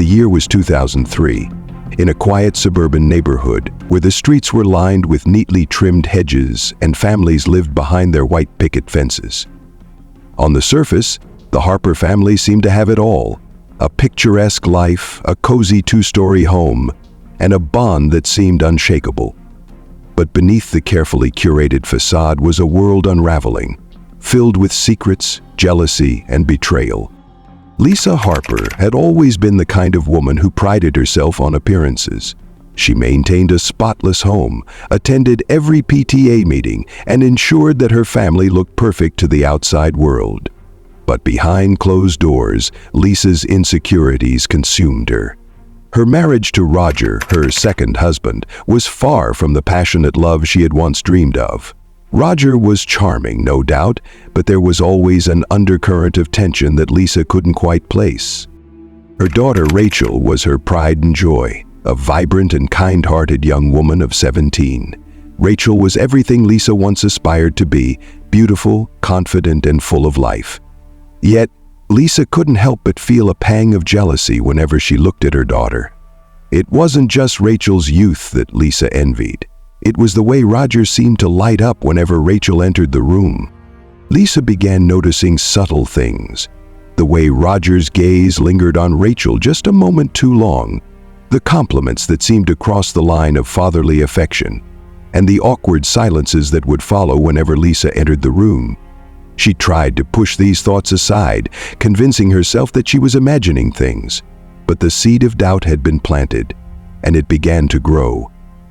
The year was 2003, in a quiet suburban neighborhood where the streets were lined with neatly trimmed hedges and families lived behind their white picket fences. On the surface, the Harper family seemed to have it all: a picturesque life, a cozy two-story home, and a bond that seemed unshakable. But beneath the carefully curated facade was a world unraveling, filled with secrets, jealousy, and betrayal. Lisa Harper had always been the kind of woman who prided herself on appearances. She maintained a spotless home, attended every PTA meeting, and ensured that her family looked perfect to the outside world. But behind closed doors, Lisa's insecurities consumed her. Her marriage to Roger, her second husband, was far from the passionate love she had once dreamed of. Roger was charming, no doubt, but there was always an undercurrent of tension that Lisa couldn't quite place. Her daughter Rachel was her pride and joy, a vibrant and kind-hearted young woman of 17. Rachel was everything Lisa once aspired to be: beautiful, confident, and full of life. Yet, Lisa couldn't help but feel a pang of jealousy whenever she looked at her daughter. It wasn't just Rachel's youth that Lisa envied. It was the way Roger seemed to light up whenever Rachel entered the room. Lisa began noticing subtle things. The way Roger's gaze lingered on Rachel just a moment too long, the compliments that seemed to cross the line of fatherly affection, and the awkward silences that would follow whenever Lisa entered the room. She tried to push these thoughts aside, convincing herself that she was imagining things. But the seed of doubt had been planted, and it began to grow,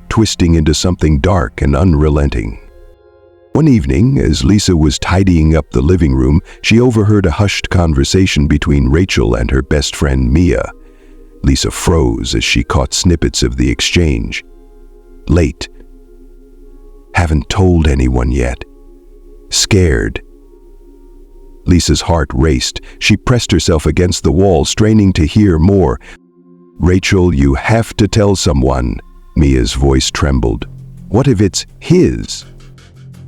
twisting into something dark and unrelenting. One evening, as Lisa was tidying up the living room, she overheard a hushed conversation between Rachel and her best friend Mia. Lisa froze as she caught snippets of the exchange. Late. Haven't told anyone yet. Scared. Lisa's heart raced. She pressed herself against the wall, straining to hear more. Rachel, you have to tell someone. Mia's voice trembled. What if it's his?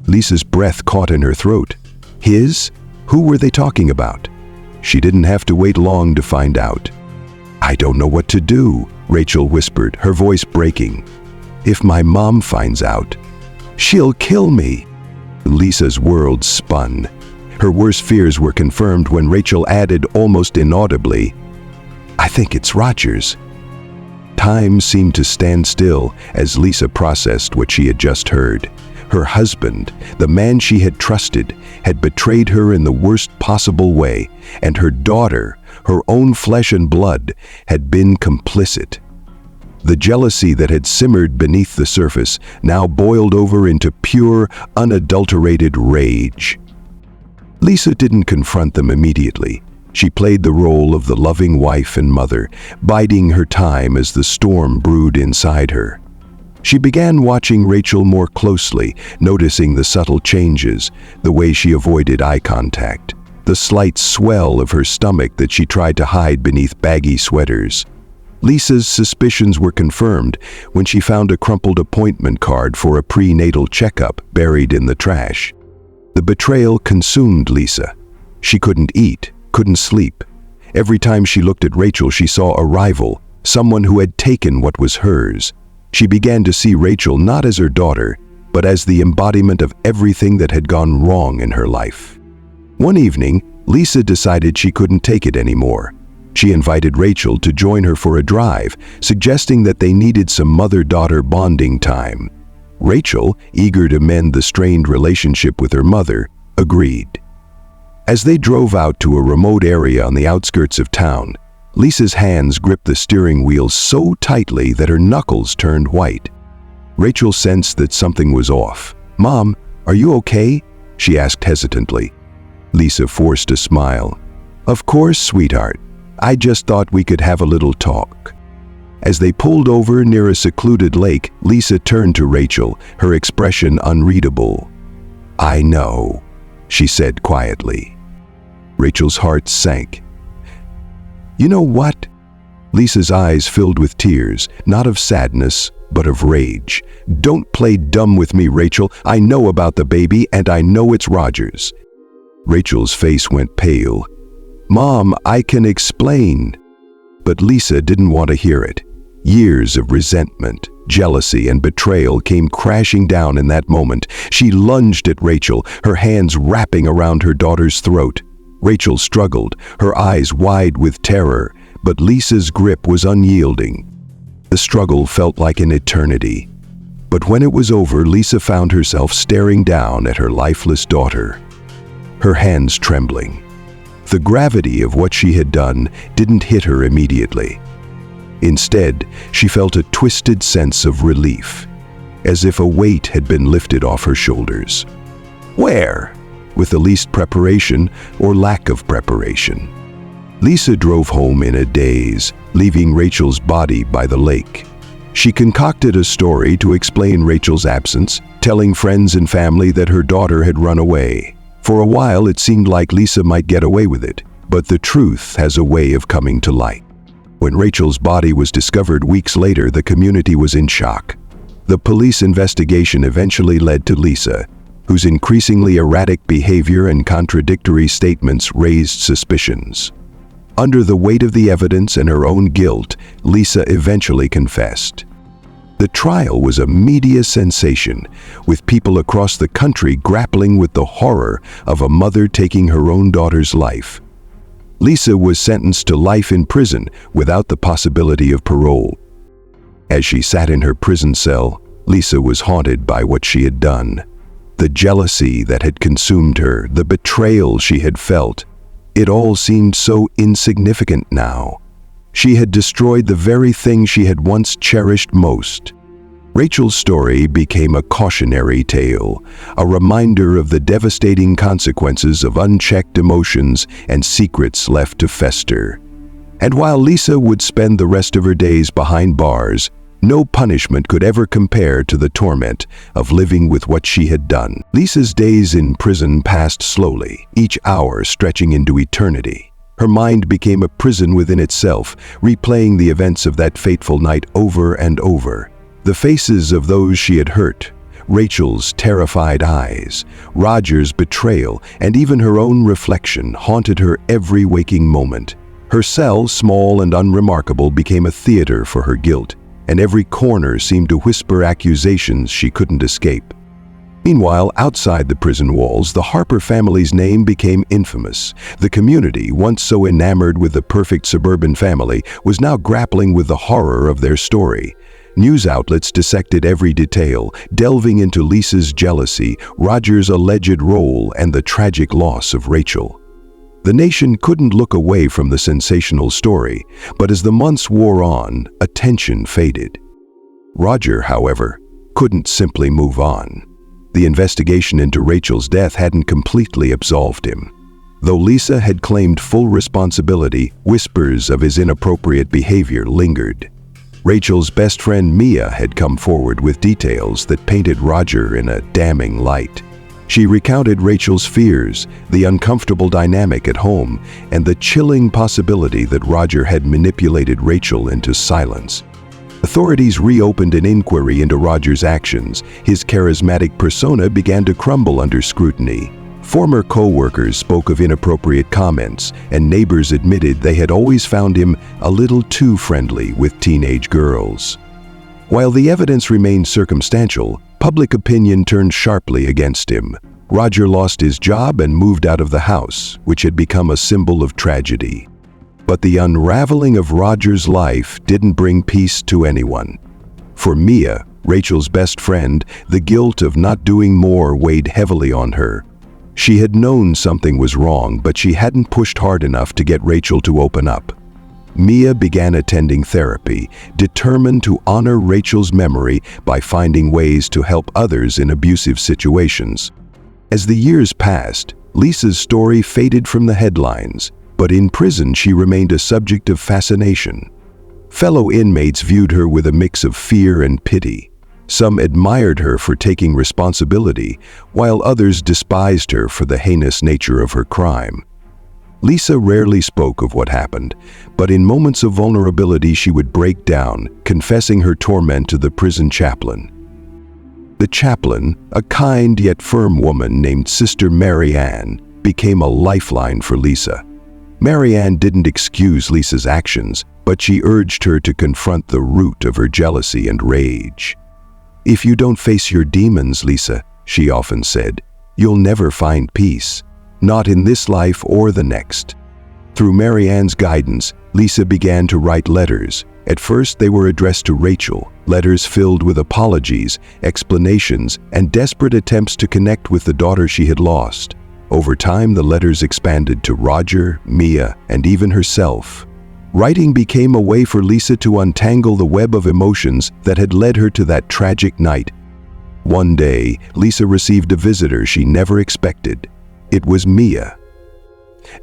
Lisa's breath caught in her throat. His? Who were they talking about? She didn't have to wait long to find out. I don't know what to do, Rachel whispered, her voice breaking. If my mom finds out, she'll kill me. Lisa's world spun. Her worst fears were confirmed when Rachel added almost inaudibly, I think it's Roger's. Time seemed to stand still as Lisa processed what she had just heard. Her husband, the man she had trusted, had betrayed her in the worst possible way, and her daughter, her own flesh and blood, had been complicit. The jealousy that had simmered beneath the surface now boiled over into pure, unadulterated rage. Lisa didn't confront them immediately. She played the role of the loving wife and mother, biding her time as the storm brewed inside her. She began watching Rachel more closely, noticing the subtle changes, the way she avoided eye contact, the slight swell of her stomach that she tried to hide beneath baggy sweaters. Lisa's suspicions were confirmed when she found a crumpled appointment card for a prenatal checkup buried in the trash. The betrayal consumed Lisa. She couldn't eat, couldn't sleep. Every time she looked at Rachel, she saw a rival, someone who had taken what was hers. She began to see Rachel not as her daughter, but as the embodiment of everything that had gone wrong in her life. One evening, Lisa decided she couldn't take it anymore. She invited Rachel to join her for a drive, suggesting that they needed some mother-daughter bonding time. Rachel, eager to mend the strained relationship with her mother, agreed. As they drove out to a remote area on the outskirts of town, Lisa's hands gripped the steering wheel so tightly that her knuckles turned white. Rachel sensed that something was off. "Mom, are you okay?" she asked hesitantly. Lisa forced a smile. "Of course, sweetheart. I just thought we could have a little talk." As they pulled over near a secluded lake, Lisa turned to Rachel, her expression unreadable. "I know," she said quietly. Rachel's heart sank. "You know what?" Lisa's eyes filled with tears, not of sadness, but of rage. "Don't play dumb with me, Rachel. I know about the baby, and I know it's Roger's." Rachel's face went pale. "Mom, I can explain." But Lisa didn't want to hear it. Years of resentment, jealousy, and betrayal came crashing down in that moment. She lunged at Rachel, her hands wrapping around her daughter's throat. Rachel struggled, her eyes wide with terror, but Lisa's grip was unyielding. The struggle felt like an eternity. But when it was over, Lisa found herself staring down at her lifeless daughter, her hands trembling. The gravity of what she had done didn't hit her immediately. Instead, she felt a twisted sense of relief, as if a weight had been lifted off her shoulders. Where? With the least preparation or lack of preparation. Lisa drove home in a daze, leaving Rachel's body by the lake. She concocted a story to explain Rachel's absence, telling friends and family that her daughter had run away. For a while, it seemed like Lisa might get away with it, but the truth has a way of coming to light. When Rachel's body was discovered weeks later, the community was in shock. The police investigation eventually led to Lisa, whose increasingly erratic behavior and contradictory statements raised suspicions. Under the weight of the evidence and her own guilt, Lisa eventually confessed. The trial was a media sensation, with people across the country grappling with the horror of a mother taking her own daughter's life. Lisa was sentenced to life in prison without the possibility of parole. As she sat in her prison cell, Lisa was haunted by what she had done. The jealousy that had consumed her, the betrayal she had felt, it all seemed so insignificant now. She had destroyed the very thing she had once cherished most. Rachel's story became a cautionary tale, a reminder of the devastating consequences of unchecked emotions and secrets left to fester. And while Lisa would spend the rest of her days behind bars, no punishment could ever compare to the torment of living with what she had done. Lisa's days in prison passed slowly, each hour stretching into eternity. Her mind became a prison within itself, replaying the events of that fateful night over and over. The faces of those she had hurt, Rachel's terrified eyes, Roger's betrayal, and even her own reflection haunted her every waking moment. Her cell, small and unremarkable, became a theater for her guilt, and every corner seemed to whisper accusations she couldn't escape. Meanwhile, outside the prison walls, the Harper family's name became infamous. The community, once so enamored with the perfect suburban family, was now grappling with the horror of their story. News outlets dissected every detail, delving into Lisa's jealousy, Roger's alleged role, and the tragic loss of Rachel. The nation couldn't look away from the sensational story, but as the months wore on, attention faded. Roger, however, couldn't simply move on. The investigation into Rachel's death hadn't completely absolved him. Though Lisa had claimed full responsibility, whispers of his inappropriate behavior lingered. Rachel's best friend Mia had come forward with details that painted Roger in a damning light. She recounted Rachel's fears, the uncomfortable dynamic at home, and the chilling possibility that Roger had manipulated Rachel into silence. Authorities reopened an inquiry into Roger's actions. His charismatic persona began to crumble under scrutiny. Former co-workers spoke of inappropriate comments, and neighbors admitted they had always found him a little too friendly with teenage girls. While the evidence remained circumstantial, public opinion turned sharply against him. Roger lost his job and moved out of the house, which had become a symbol of tragedy. But the unraveling of Roger's life didn't bring peace to anyone. For Mia, Rachel's best friend, the guilt of not doing more weighed heavily on her. She had known something was wrong, but she hadn't pushed hard enough to get Rachel to open up. Mia began attending therapy, determined to honor Rachel's memory by finding ways to help others in abusive situations. As the years passed, Lisa's story faded from the headlines, but in prison she remained a subject of fascination. Fellow inmates viewed her with a mix of fear and pity. Some admired her for taking responsibility, while others despised her for the heinous nature of her crime. Lisa rarely spoke of what happened, but in moments of vulnerability she would break down, confessing her torment to the prison chaplain. The chaplain, a kind yet firm woman named Sister Mary Ann, became a lifeline for Lisa. Mary Ann didn't excuse Lisa's actions, but she urged her to confront the root of her jealousy and rage. "If you don't face your demons, Lisa," she often said, "you'll never find peace, not in this life or the next." Through Marianne's guidance, Lisa began to write letters. At first, they were addressed to Rachel, letters filled with apologies, explanations, and desperate attempts to connect with the daughter she had lost. Over time, the letters expanded to Roger, Mia, and even herself. Writing became a way for Lisa to untangle the web of emotions that had led her to that tragic night. One day, Lisa received a visitor she never expected. It was Mia.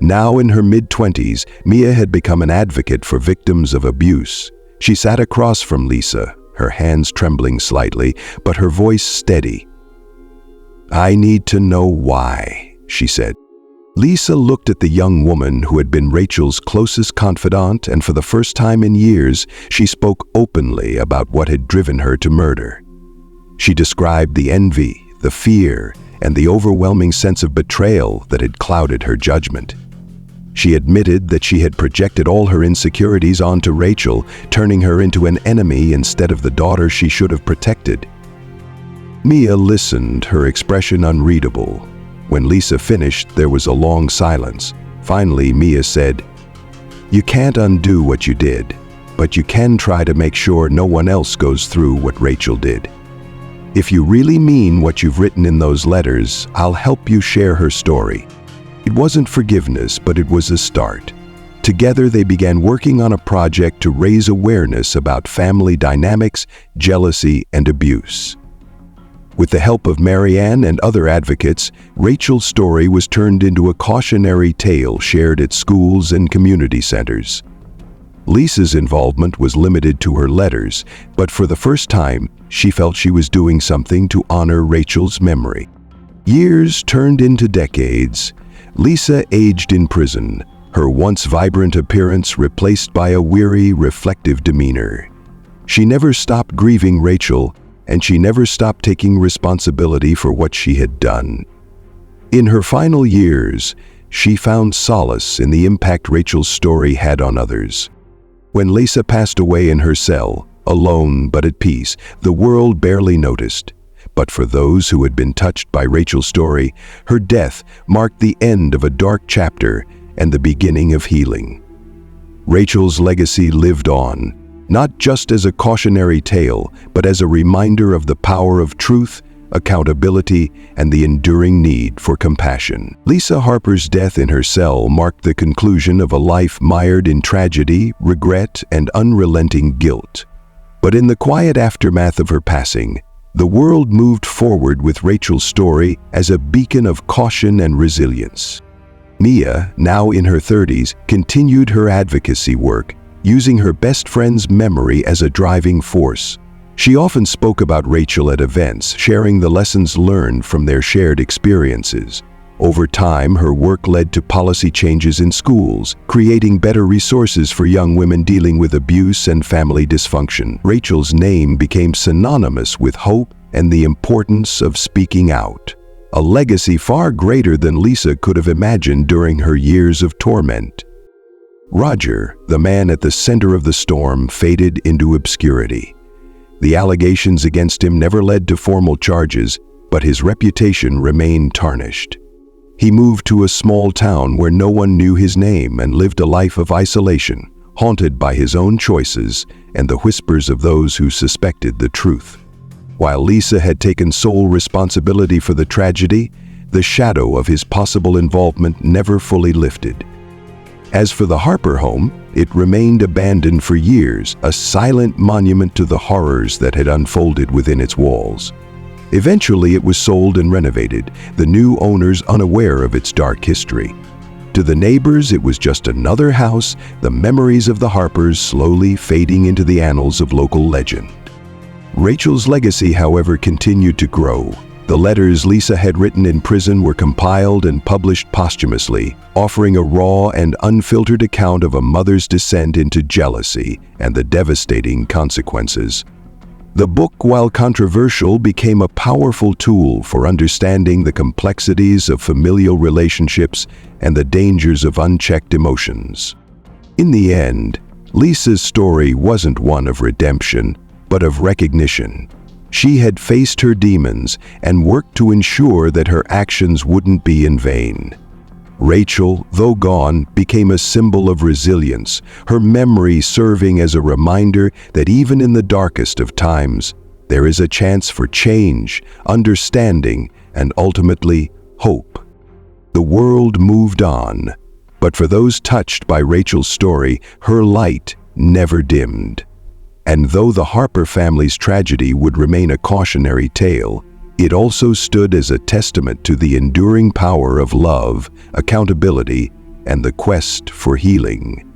Now in her mid-20s, Mia had become an advocate for victims of abuse. She sat across from Lisa, her hands trembling slightly, but her voice steady. "I need to know why," she said. Lisa looked at the young woman who had been Rachel's closest confidant, and for the first time in years, she spoke openly about what had driven her to murder. She described the envy, the fear, and the overwhelming sense of betrayal that had clouded her judgment. She admitted that she had projected all her insecurities onto Rachel, turning her into an enemy instead of the daughter she should have protected. Mia listened, her expression unreadable. When Lisa finished, there was a long silence. Finally, Mia said, "You can't undo what you did, but you can try to make sure no one else goes through what Rachel did. If you really mean what you've written in those letters, I'll help you share her story." It wasn't forgiveness, but it was a start. Together, they began working on a project to raise awareness about family dynamics, jealousy, and abuse. With the help of Marianne and other advocates, Rachel's story was turned into a cautionary tale shared at schools and community centers. Lisa's involvement was limited to her letters, but for the first time, she felt she was doing something to honor Rachel's memory. Years turned into decades. Lisa aged in prison, her once vibrant appearance replaced by a weary, reflective demeanor. She never stopped grieving Rachel, and she never stopped taking responsibility for what she had done. In her final years, she found solace in the impact Rachel's story had on others. When Lisa passed away in her cell, alone but at peace, the world barely noticed. But for those who had been touched by Rachel's story, her death marked the end of a dark chapter and the beginning of healing. Rachel's legacy lived on, not just as a cautionary tale, but as a reminder of the power of truth, accountability, and the enduring need for compassion. Lisa Harper's death in her cell marked the conclusion of a life mired in tragedy, regret, and unrelenting guilt. But in the quiet aftermath of her passing, the world moved forward with Rachel's story as a beacon of caution and resilience. Mia, now in her 30s, continued her advocacy work, using her best friend's memory as a driving force. She often spoke about Rachel at events, sharing the lessons learned from their shared experiences. Over time, her work led to policy changes in schools, creating better resources for young women dealing with abuse and family dysfunction. Rachel's name became synonymous with hope and the importance of speaking out, a legacy far greater than Lisa could have imagined during her years of torment. Roger, the man at the center of the storm, faded into obscurity. The allegations against him never led to formal charges, but his reputation remained tarnished. He moved to a small town where no one knew his name and lived a life of isolation, haunted by his own choices and the whispers of those who suspected the truth. While Lisa had taken sole responsibility for the tragedy, the shadow of his possible involvement never fully lifted. As for the Harper home, it remained abandoned for years, a silent monument to the horrors that had unfolded within its walls. Eventually, it was sold and renovated, the new owners unaware of its dark history. To the neighbors, it was just another house, the memories of the Harpers slowly fading into the annals of local legend. Rachel's legacy, however, continued to grow. The letters Lisa had written in prison were compiled and published posthumously, offering a raw and unfiltered account of a mother's descent into jealousy and the devastating consequences. The book, while controversial, became a powerful tool for understanding the complexities of familial relationships and the dangers of unchecked emotions. In the end, Lisa's story wasn't one of redemption, but of recognition. She had faced her demons and worked to ensure that her actions wouldn't be in vain. Rachel, though gone, became a symbol of resilience, her memory serving as a reminder that even in the darkest of times, there is a chance for change, understanding, and ultimately, hope. The world moved on, but for those touched by Rachel's story, her light never dimmed. And though the Harper family's tragedy would remain a cautionary tale, it also stood as a testament to the enduring power of love, accountability, and the quest for healing.